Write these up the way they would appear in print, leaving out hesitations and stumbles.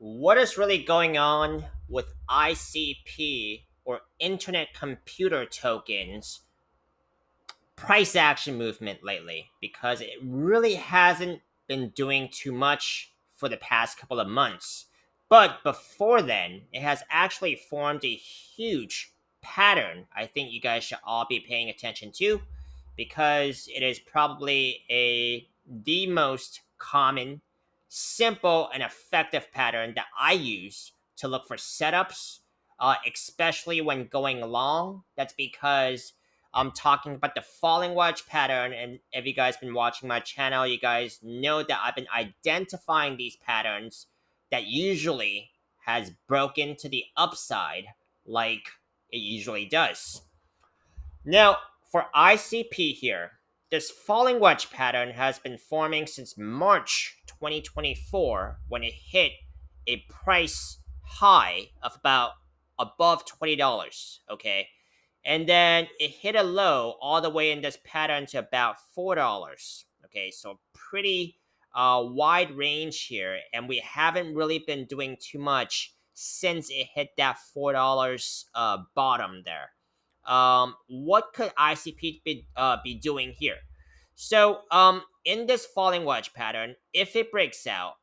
What is really going on with ICP or Internet Computer Tokens price action movement lately? Because it really hasn't been doing too much for the past couple of months. But before then, it has actually formed a huge pattern I think you guys should all be paying attention to because it is probably the most common, simple, and effective pattern that I use to look for setups, especially when going long. That's because I'm talking about the falling wedge pattern, and if you guys been watching my channel, you guys know that I've been identifying these patterns that usually has broken to the upside like it usually does. Now, for ICP here, this falling wedge pattern has been forming since March 2024 when it hit a price high of about above $20, okay? And then it hit a low all the way in this pattern to about $4. Okay, so pretty wide range here, and we haven't really been doing too much since it hit that $4 bottom there. What could ICP be doing here? So, in this falling wedge pattern, if it breaks out,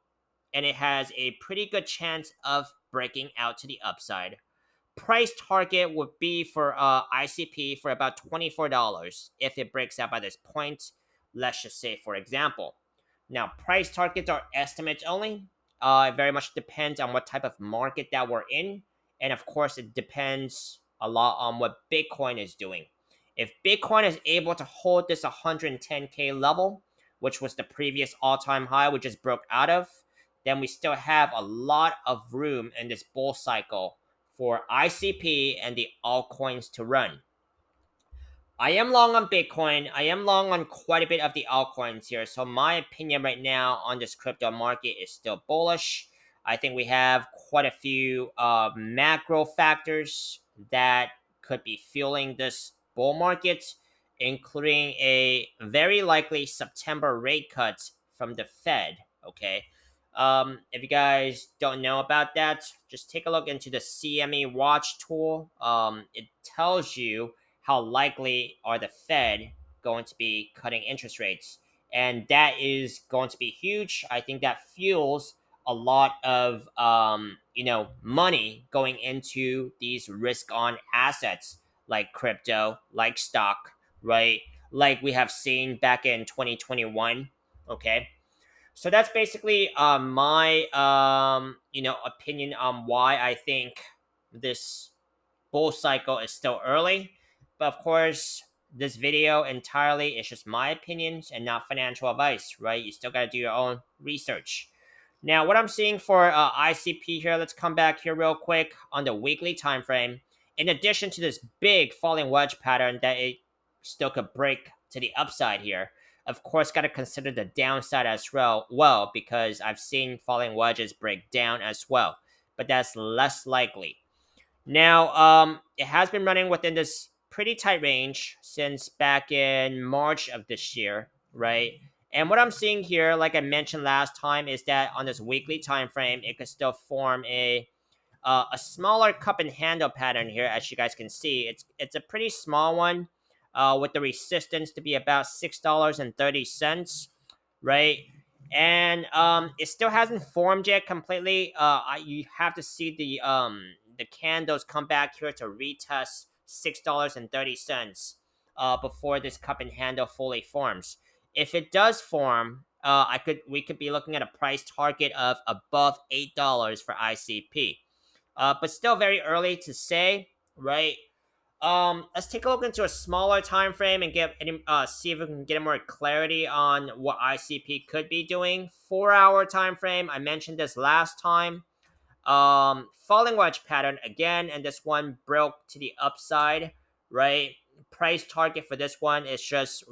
and it has a pretty good chance of breaking out to the upside, price target would be for ICP for about $24 if it breaks out by this point. Let's just say, for example. Now, price targets are estimates only. It very much depends on what type of market that we're in. And of course, it depends a lot on what Bitcoin is doing. If Bitcoin is able to hold this 110K level, which was the previous all time high we just broke out of, then we still have a lot of room in this bull cycle for ICP and the altcoins to run. I am long on Bitcoin. I am long on quite a bit of the altcoins here. So my opinion right now on this crypto market is still bullish. I think we have quite a few macro factors that could be fueling this bull market, including a very likely September rate cut from the Fed. Okay. If you guys don't know about that, just take a look into the CME Watch tool. It tells you how likely are the Fed going to be cutting interest rates, and that is going to be huge. I think that fuels a lot of money going into these risk on assets like crypto, like stock, right? Like we have seen back in 2021. Okay, so that's basically my opinion on why I think this bull cycle is still early. But of course, this video entirely is just my opinions and not financial advice, right? You still got to do your own research. Now, what I'm seeing for ICP here, let's come back here real quick on the weekly time frame. In addition to this big falling wedge pattern that it still could break to the upside here, of course, got to consider the downside as well, because I've seen falling wedges break down as well, but that's less likely. Now, it has been running within this pretty tight range since back in March of this year, right? And what I'm seeing here, like I mentioned last time, is that on this weekly time frame, it could still form a smaller cup and handle pattern here, as you guys can see. It's a pretty small one, with the resistance to be about $6.30, right? And it still hasn't formed yet completely. You have to see the candles come back here to retest $6.30 before this cup and handle fully forms. If it does form, we could be looking at a price target of above $8 for ICP. But still very early to say, right? Let's take a look into a smaller time frame and see if we can get more clarity on what ICP could be doing. 4 hour time frame. I mentioned this last time. Falling wedge pattern again, and this one broke to the upside, right? Price target for this one is just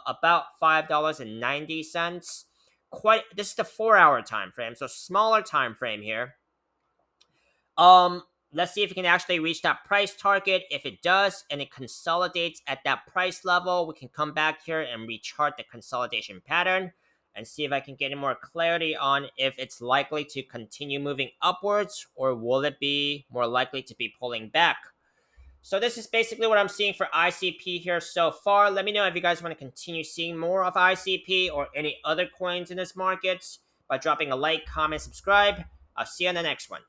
about $5.90. This is the 4 hour time frame, so smaller time frame here. Um, let's see if it can actually reach that price target. If it does and it consolidates at that price level, we can come back here and rechart the consolidation pattern. and see if I can get any more clarity on if it's likely to continue moving upwards or will it be more likely to be pulling back. So this is basically what I'm seeing for ICP here so far. Let me know if you guys want to continue seeing more of ICP or any other coins in this market by dropping a like, comment, subscribe. I'll see you on the next one.